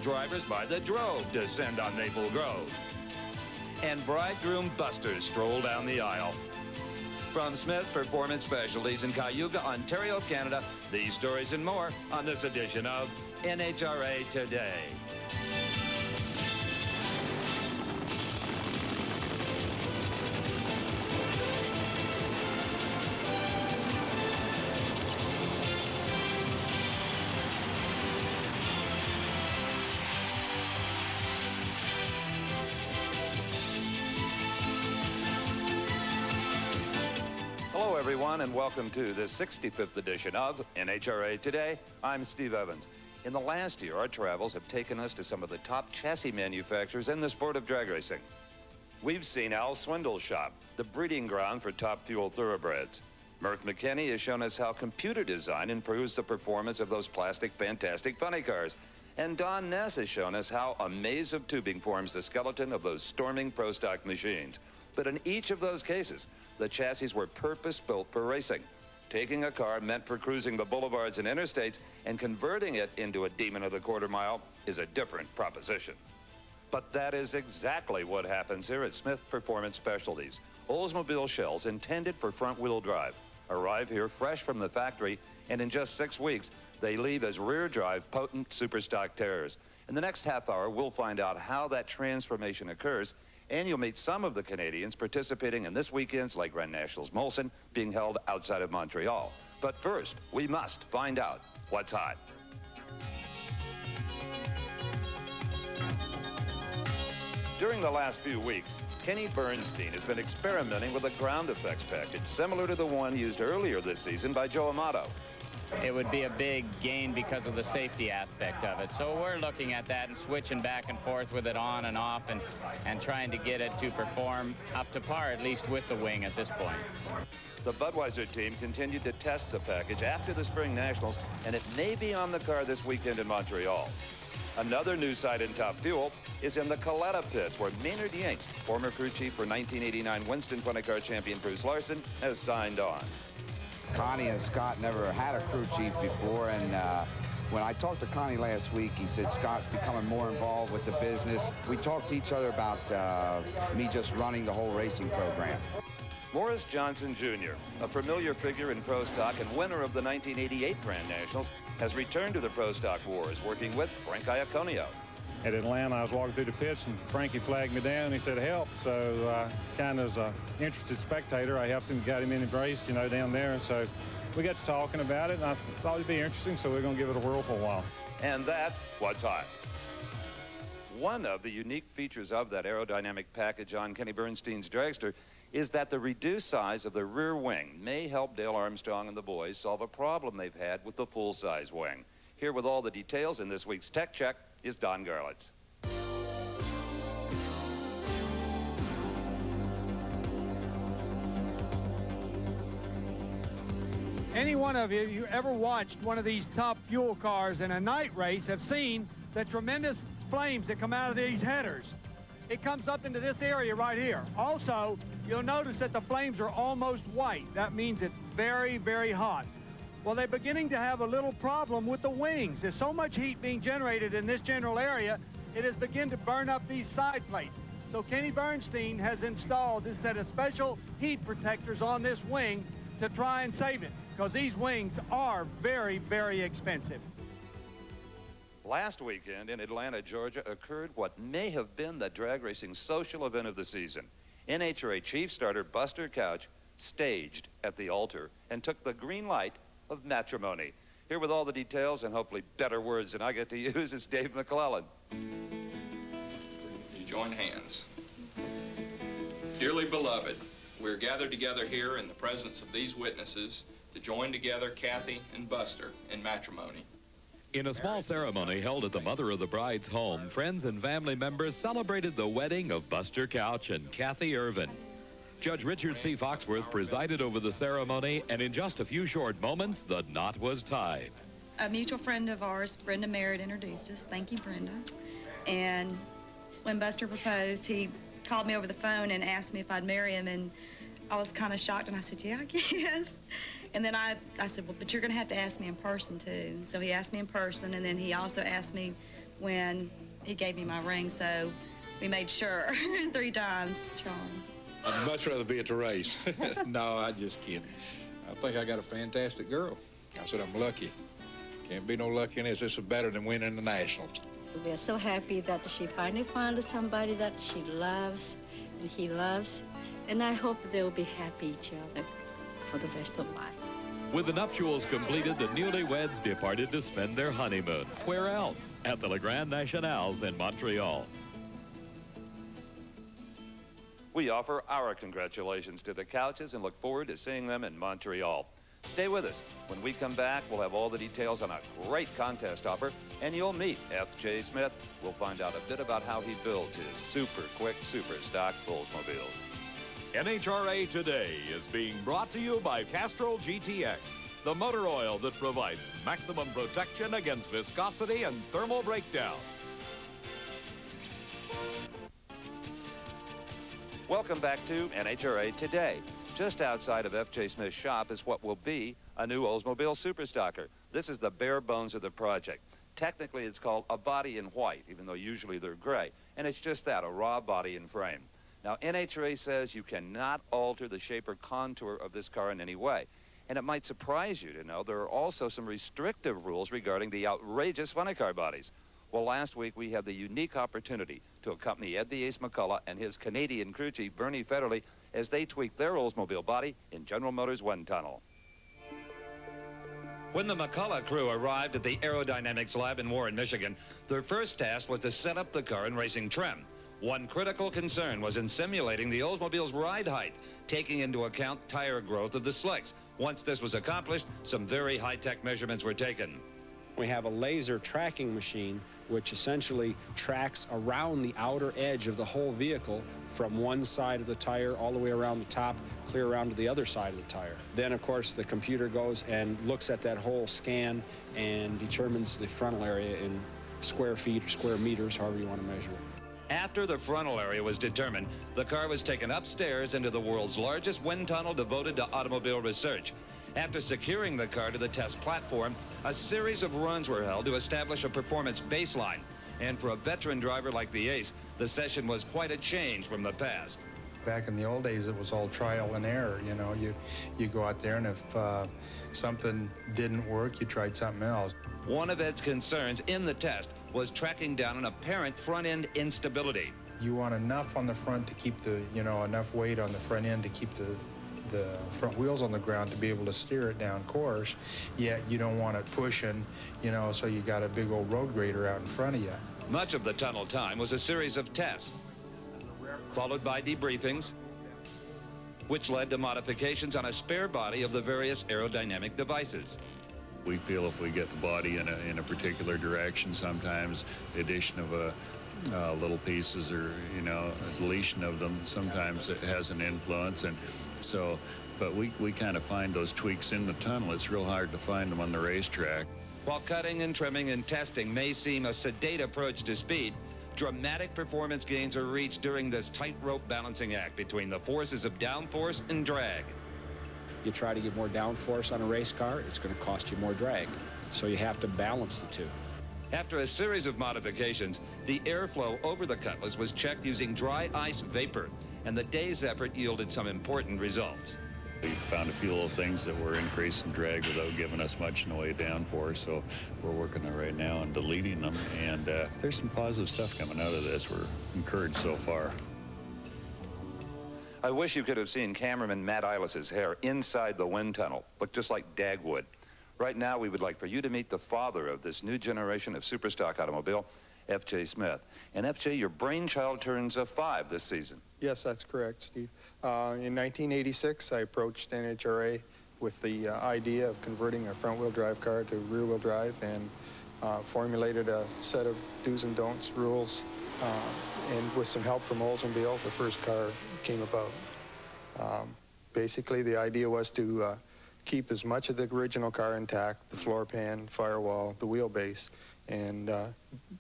drivers by the drove descend on Maple Grove. And bridegroom busters stroll down the aisle. From Smith Performance Specialties in Cayuga, Ontario, Canada, these stories and more on this edition of NHRA Today. Hello, everyone, and welcome to the 65th edition of NHRA Today. I'm Steve Evans. In the last year, our travels have taken us to some of the top chassis manufacturers in the sport of drag racing. We've seen Al Swindle's shop, the breeding ground for top fuel thoroughbreds. Murph McKinney has shown us how computer design improves the performance of those plastic, fantastic funny cars. And Don Ness has shown us how a maze of tubing forms the skeleton of those storming pro stock machines. But in each of those cases, the chassis were purpose-built for racing, taking a car meant for cruising the boulevards and interstates and converting it into a demon of the quarter mile is a different proposition. But that is exactly what happens here at Smith Performance Specialties. Oldsmobile shells intended for front-wheel drive arrive here fresh from the factory, and in just 6 weeks, they leave as rear-drive potent superstock terrors. In the next half hour, we'll find out how that transformation occurs, and you'll meet some of the Canadians participating in this weekend's Le Grandnational Molson being held outside of Montreal. But first, we must find out what's hot. During the last few weeks, Kenny Bernstein has been experimenting with a ground effects package similar to the one used earlier this season by Joe Amato. It would be a big gain because of the safety aspect of it. So we're looking at that and switching back and forth with it on and off and trying to get it to perform up to par, at least with the wing at this point. The Budweiser team continued to test the package after the Spring Nationals, and it may be on the car this weekend in Montreal. Another new site in Top Fuel is in the Coletta pits, where Maynard Yanks, former crew chief for 1989 Winston 20-car champion Bruce Larson, has signed on. Connie and Scott never had a crew chief before, and when I talked to Connie last week, he said Scott's becoming more involved with the business. We talked to each other about me just running the whole racing program. Morris Johnson Jr., a familiar figure in Pro Stock and winner of the 1988 Grand Nationals, has returned to the Pro Stock wars, working with Frank Iaconio. At Atlanta, I was walking through the pits, and Frankie flagged me down, and he said, help. So kind of as an interested spectator, I helped him, got him in the race, you know, down there. So we got to talking about it, and I thought it'd be interesting, so we're going to give it a whirl for a while. And that's what's hot. One of the unique features of that aerodynamic package on Kenny Bernstein's dragster is that the reduced size of the rear wing may help Dale Armstrong and the boys solve a problem they've had with the full-size wing. Here with all the details in this week's Tech Check is Don Garlitz. Any one of you who ever watched one of these top fuel cars in a night race have seen the tremendous flames that come out of these headers. It comes up into this area right here. Also, you'll notice that the flames are almost white. That means it's very, very hot. Well, they're beginning to have a little problem with the wings. There's so much heat being generated in this general area, it has begun to burn up these side plates. So Kenny Bernstein has installed this set of special heat protectors on this wing to try and save it, because these wings are very, very expensive. Last weekend in Atlanta, Georgia, occurred what may have been the drag racing social event of the season. NHRA Chief Starter Buster Couch staged at the altar and took the green light of matrimony. Here with all the details and hopefully better words than I get to use is Dave McClellan. You join hands. Dearly beloved, we're gathered together here in the presence of these witnesses to join together Kathy and Buster in matrimony. In a small ceremony held at the mother of the bride's home, friends and family members celebrated the wedding of Buster Couch and Kathy Irvin. Judge Richard C. Foxworth presided over the ceremony, and in just a few short moments, the knot was tied. A mutual friend of ours, Brenda Merritt, introduced us. Thank you, Brenda. And when Buster proposed, he called me over the phone and asked me if I'd marry him, and I was kind of shocked, and I said, yeah, I guess. And then I said, well, but you're going to have to ask me in person, too. And so he asked me in person, and then he also asked me when he gave me my ring, so we made sure 3 times, Charlie. I'd much rather be at the race. No, I just kidding. I think I got a fantastic girl. I said I'm lucky. Can't be no lucky in this. This is better than winning the Nationals. We are so happy that she finally found somebody that she loves and he loves, and I hope they'll be happy each other for the rest of life. With the nuptials completed, the newlyweds departed to spend their honeymoon. Where else? At the Le Grandnational in Montreal. We offer our congratulations to the Couches and look forward to seeing them in Montreal. Stay with us. When we come back, we'll have all the details on a great contest offer, and you'll meet F.J. Smith. We'll find out a bit about how he builds his super quick, super stock Oldsmobiles. NHRA Today is being brought to you by Castrol GTX, the motor oil that provides maximum protection against viscosity and thermal breakdown. Welcome back to NHRA Today. Just outside of F.J. Smith's shop is what will be a new Oldsmobile Superstocker. This is the bare bones of the project. Technically, it's called a body in white, even though usually they're gray. And it's just that, a raw body and frame. Now, NHRA says you cannot alter the shape or contour of this car in any way. And it might surprise you to know there are also some restrictive rules regarding the outrageous funny car bodies. Well, last week we had the unique opportunity to accompany Ed the Ace McCullough and his Canadian crew chief, Bernie Federley, as they tweaked their Oldsmobile body in General Motors' wind tunnel. When the McCullough crew arrived at the Aerodynamics lab in Warren, Michigan, their first task was to set up the car in racing trim. One critical concern was in simulating the Oldsmobile's ride height, taking into account tire growth of the slicks. Once this was accomplished, some very high-tech measurements were taken. We have a laser tracking machine which essentially tracks around the outer edge of the whole vehicle from one side of the tire all the way around the top, clear around to the other side of the tire. Then, of course, the computer goes and looks at that whole scan and determines the frontal area in square feet or square meters, however you want to measure it. After the frontal area was determined, the car was taken upstairs into the world's largest wind tunnel devoted to automobile research. After securing the car to the test platform, a series of runs were held to establish a performance baseline. And for a veteran driver like the Ace, the session was quite a change from the past. Back in the old days, it was all trial and error. You know, you go out there, and if something didn't work, you tried something else. One of Ed's concerns in the test was tracking down an apparent front-end instability. You want enough on the front to keep the, enough weight on the front end to keep the front wheels on the ground to be able to steer it down course, yet you don't want it pushing, so you got a big old road grader out in front of you. Much of the tunnel time was a series of tests, followed by debriefings, which led to modifications on a spare body of the various aerodynamic devices. We feel if we get the body in a particular direction, sometimes the addition of little pieces or, a deletion of them, sometimes it has an influence. And so, but we kind of find those tweaks in the tunnel. It's real hard to find them on the racetrack. While cutting and trimming and testing may seem a sedate approach to speed, dramatic performance gains are reached during this tightrope balancing act between the forces of downforce and drag. You try to get more downforce on a race car, it's going to cost you more drag. So you have to balance the two. After a series of modifications, the airflow over the Cutlass was checked using dry ice vapor, and the day's effort yielded some important results. We found a few little things that were increasing drag without giving us much in the way of downforce, so we're working on right now on deleting them, and there's some positive stuff coming out of this. We're encouraged so far. I wish you could have seen cameraman Matt Eilis's hair inside the wind tunnel. Looked just like Dagwood. Right now, we would like for you to meet the father of this new generation of superstock automobile, F.J. Smith. And F.J., your brainchild turns 5 this season. Yes, that's correct, Steve. In 1986, I approached NHRA with the idea of converting a front-wheel drive car to rear-wheel drive and formulated a set of do's and don'ts rules. And with some help from Oldsmobile, the first car came about. Basically, the idea was to keep as much of the original car intact, the floor pan, firewall, the wheelbase, and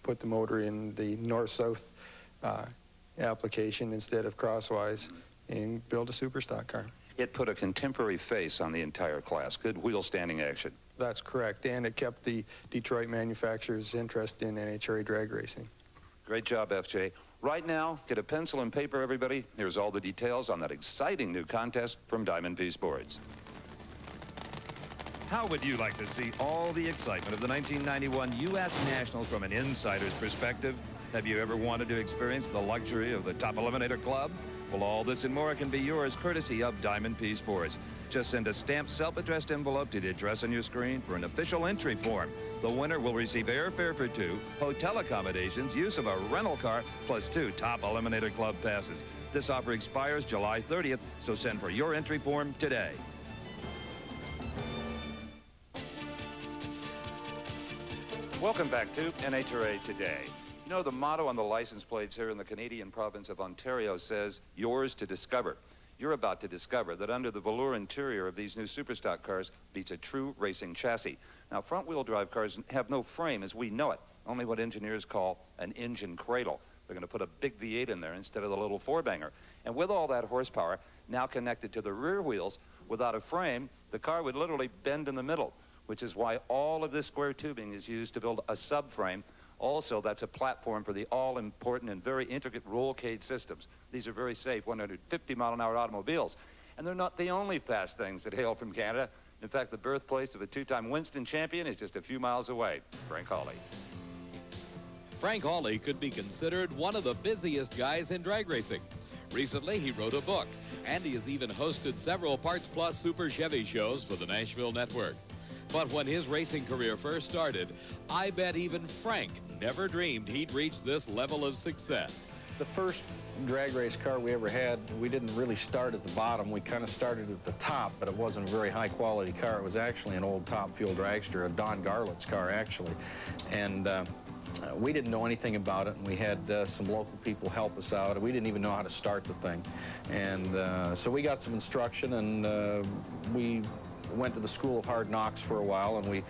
put the motor in the north-south application instead of crosswise, and build a superstock car. It put a contemporary face on the entire class. Good wheel standing action. That's correct, and it kept the Detroit manufacturer's interest in NHRA drag racing. Great job, FJ. Right now, get a pencil and paper, everybody. Here's all the details on that exciting new contest from Diamond P Sports. How would you like to see all the excitement of the 1991 U.S. Nationals from an insider's perspective? Have you ever wanted to experience the luxury of the Top Eliminator Club? Well, all this and more can be yours courtesy of Diamond P Sports. Just send a stamped self-addressed envelope to the address on your screen for an official entry form. The winner will receive airfare for 2, hotel accommodations, use of a rental car, plus 2 Top Eliminator Club passes. This offer expires July 30th, so send for your entry form today. Welcome back to NHRA Today. You know, the motto on the license plates here in the Canadian province of Ontario says, yours to discover. You're about to discover that under the velour interior of these new Superstock cars beats a true racing chassis. Now, front-wheel drive cars have no frame as we know it, only what engineers call an engine cradle. They're going to put a big V8 in there instead of the little four-banger. And with all that horsepower now connected to the rear wheels, without a frame, the car would literally bend in the middle, which is why all of this square tubing is used to build a subframe. Also, that's a platform for the all-important and very intricate roll cage systems. These are very safe 150-mile-an-hour automobiles. And they're not the only fast things that hail from Canada. In fact, the birthplace of a 2-time Winston champion is just a few miles away. Frank Hawley. Frank Hawley could be considered one of the busiest guys in drag racing. Recently, he wrote a book, and he has even hosted several Parts Plus Super Chevy shows for the Nashville Network. But when his racing career first started, I bet even Frank never dreamed he'd reach this level of success. The first drag race car we ever had, we didn't really start at the bottom. We kind of started at the top, but it wasn't a very high-quality car. It was actually an old Top Fuel dragster, a Don Garlett's car, actually. And we didn't know anything about it, and we had some local people help us out. We didn't even know how to start the thing. And so we got some instruction, and we went to the School of Hard Knocks for a while, and we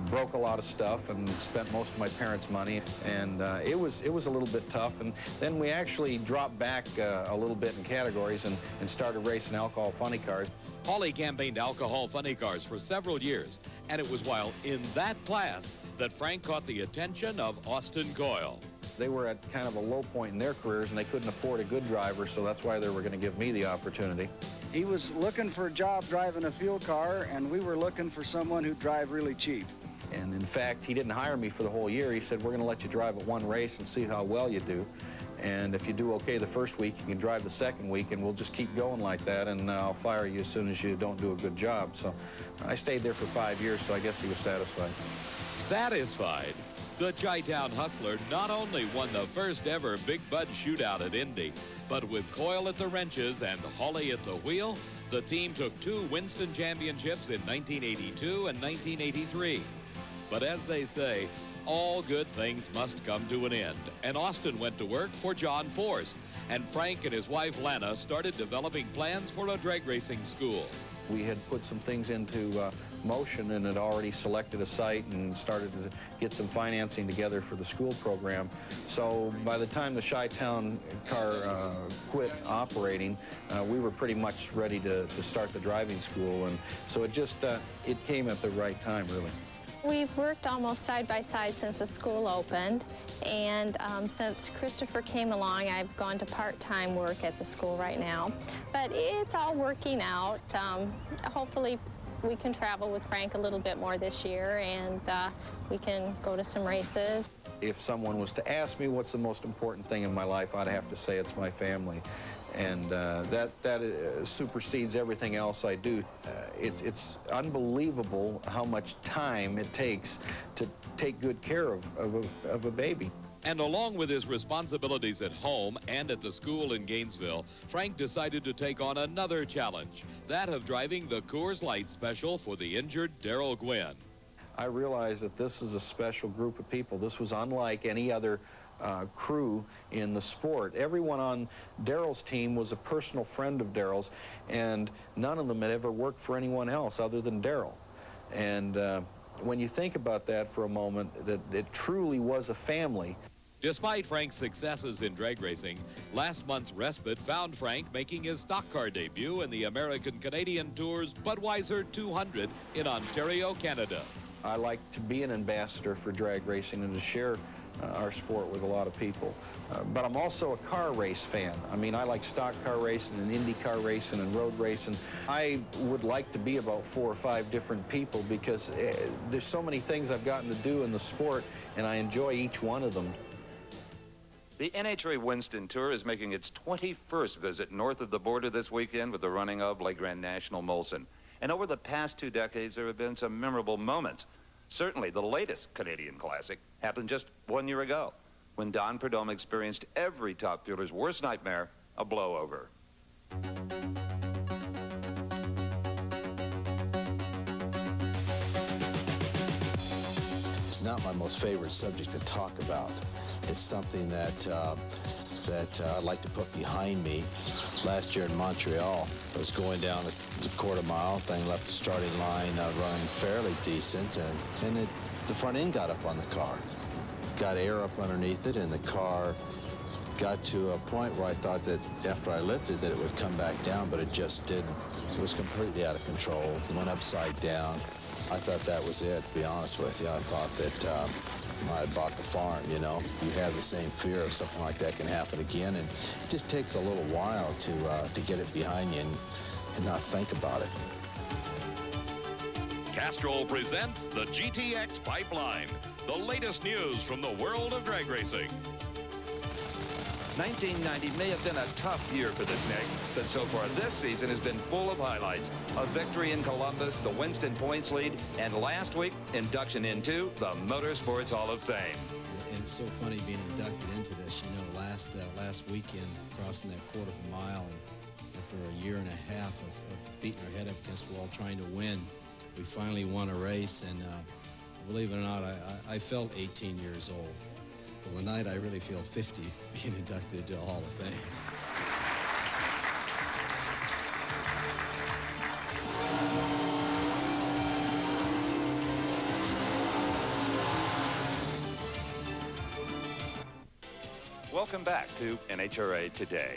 broke a lot of stuff and spent most of my parents' money, and it was a little bit tough. And then we actually dropped back a little bit in categories and started racing alcohol funny cars. Hawley campaigned alcohol funny cars for several years, and it was while in that class that Frank caught the attention of Austin Coyle. They were at kind of a low point in their careers, and they couldn't afford a good driver, so that's why they were going to give me the opportunity. He was looking for a job driving a fuel car, and we were looking for someone who'd drive really cheap. And in fact, he didn't hire me for the whole year. He said, we're going to let you drive at one race and see how well you do. And if you do okay the first week, you can drive the second week, and we'll just keep going like that, and I'll fire you as soon as you don't do a good job. So I stayed there for 5 years, so I guess he was satisfied. Satisfied? The Chi-Town Hustler not only won the first ever Big Bud Shootout at Indy, but with Coyle at the wrenches and Hawley at the wheel, the team took 2 Winston championships in 1982 and 1983. But as they say, all good things must come to an end, and Austin went to work for John Force, and Frank and his wife Lana started developing plans for a drag racing school. We had put some things into motion and had already selected a site and started to get some financing together for the school program. So by the time the Chi-Town car quit operating, we were pretty much ready to start the driving school, and so it just it came at the right time, really. We've worked almost side by side since the school opened, and since Christopher came along, I've gone to part-time work at the school right now. But it's all working out. Hopefully we can travel with Frank a little bit more this year, and we can go to some races. If someone was to ask me what's the most important thing in my life, I'd have to say it's my family. And that supersedes everything else I do. It's unbelievable how much time it takes to take good care of a baby. And along with his responsibilities at home and at the school in Gainesville, Frank decided to take on another challenge, that of driving the Coors Light Special for the injured Darrell Gwynn. I realized that this is a special group of people. This was unlike any other crew in the sport. Everyone on Darrell's team was a personal friend of Darrell's, and none of them had ever worked for anyone else other than Darrell. And when you think about that for a moment, that it truly was a family. Despite Frank's successes in drag racing, last month's respite found Frank making his stock car debut in the American-Canadian Tour's Budweiser 200 in Ontario, Canada. I like to be an ambassador for drag racing and to share our sport with a lot of people. But I'm also a car race fan. I mean, I like stock car racing and Indy car racing and road racing. I would like to be about 4 or 5 different people because there's so many things I've gotten to do in the sport, and I enjoy each one of them. The NHRA Winston Tour is making its 21st visit north of the border this weekend with the running of Le Grandnational Molson. And over the past 2 decades, there have been some memorable moments. Certainly, the latest Canadian classic happened just 1 year ago, when Don Prudhomme experienced every top fueler's worst nightmare, a blowover. It's not my most favorite subject to talk about. It's something that I'd like to put behind me. Last year in Montreal, I was going down the quarter mile thing, left the starting line running fairly decent, and the front end got up on the car. Got air up underneath it, and the car got to a point where I thought that after I lifted that it would come back down, but it just didn't. It was completely out of control. It went upside down. I thought that was it, to be honest with you. I thought that I bought the farm, you know. You have the same fear of something like that can happen again, and it just takes a little while to get it behind you and not think about it. Castrol presents the GTX Pipeline, the latest news from the world of drag racing. 1990 may have been a tough year for the Snake, but so far this season has been full of highlights. A victory in Columbus, the Winston points lead, and last week, induction into the Motorsports Hall of Fame. And it's so funny being inducted into this. You know, last weekend, crossing that quarter of a mile, and after a year and a half of beating our head up against the wall trying to win, we finally won a race, and believe it or not, I felt 18 years old. Well, tonight I really feel 50 being inducted into the Hall of Fame. Welcome back to NHRA Today.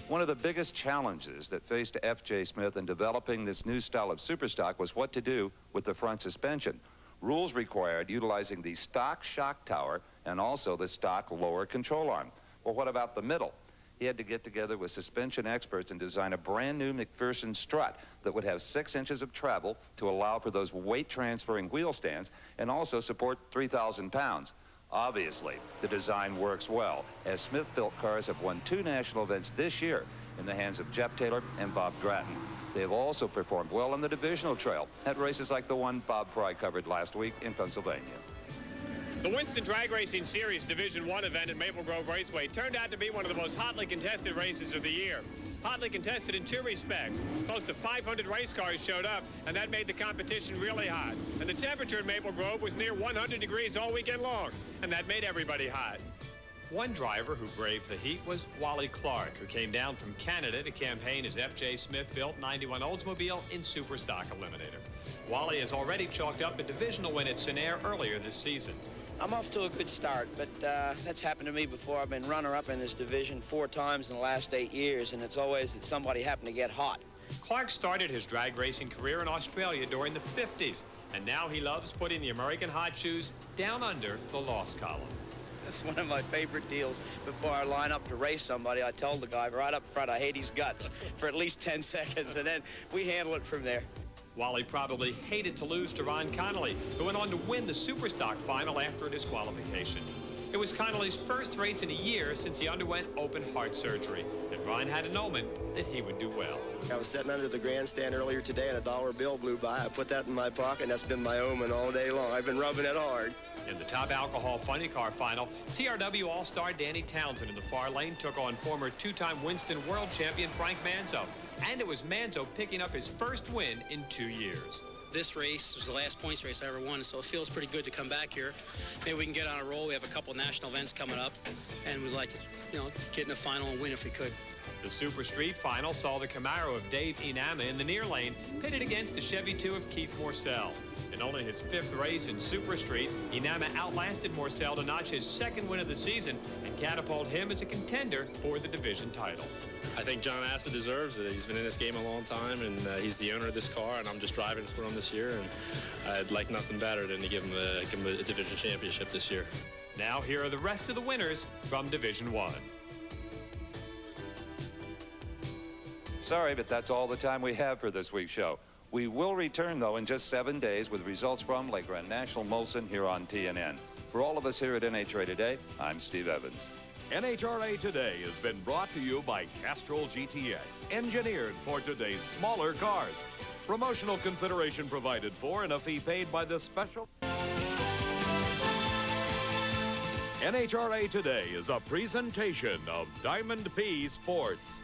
One of the biggest challenges that faced F.J. Smith in developing this new style of superstock was what to do with the front suspension. Rules required utilizing the stock shock tower and also the stock lower control arm. Well, what about the middle? He had to get together with suspension experts and design a brand new McPherson strut that would have 6 inches of travel to allow for those weight transferring wheel stands and also support 3,000 pounds. Obviously, the design works well, as Smith-built cars have won 2 national events this year in the hands of Jeff Taylor and Bob Grattan. They've also performed well on the divisional trail at races like the one Bob Fry covered last week in Pennsylvania. The Winston Drag Racing Series Division I event at Maple Grove Raceway turned out to be one of the most hotly contested races of the year. Hotly contested in 2 respects. Close to 500 race cars showed up, and that made the competition really hot. And the temperature in Maple Grove was near 100 degrees all weekend long, and that made everybody hot. One driver who braved the heat was Wally Clark, who came down from Canada to campaign his F.J. Smith-built 91 Oldsmobile in Superstock Eliminator. Wally has already chalked up a divisional win at Senair earlier this season. I'm off to a good start, but that's happened to me before. I've been runner-up in this division 4 times in the last 8 years, and it's always that somebody happened to get hot. Clark started his drag racing career in Australia during the 50s, and now he loves putting the American hot shoes down under the loss column. That's one of my favorite deals. Before I line up to race somebody, I tell the guy right up front I hate his guts for at least 10 seconds, and then we handle it from there. Wally probably hated to lose to Ron Connolly, who went on to win the Superstock final after a disqualification. It was Connolly's first race in a year since he underwent open heart surgery, and Ron had an omen that he would do well. I was sitting under the grandstand earlier today and a dollar bill blew by. I put that in my pocket, and that's been my omen all day long. I've been rubbing it hard. In the top alcohol funny car final, TRW All-Star Danny Townsend in the far lane took on former 2-time Winston World Champion Frank Manzo. And it was Manzo picking up his first win in 2 years. this race was the last points race I ever won, so it feels pretty good to come back here. Maybe we can get on a roll. We have a couple national events coming up, and we'd like to, get in the final and win if we could. The Super Street final saw the Camaro of Dave Inama in the near lane pitted against the Chevy 2 of Keith Morcell. In only his 5th race in Super Street, Inama outlasted Morcell to notch his 2nd win of the season and catapult him as a contender for the division title. I think John Assa deserves it. He's been in this game a long time, and he's the owner of this car, and I'm just driving for him this year, and I'd like nothing better than to give him a division championship this year. Now here are the rest of the winners from Division 1. Sorry, but that's all the time we have for this week's show. We will return, though, in just 7 days with results from Le Grandnational Molson here on TNN. For all of us here at NHRA Today, I'm Steve Evans. NHRA Today has been brought to you by Castrol GTX, engineered for today's smaller cars. Promotional consideration provided for and a fee paid by the special... NHRA Today is a presentation of Diamond P Sports.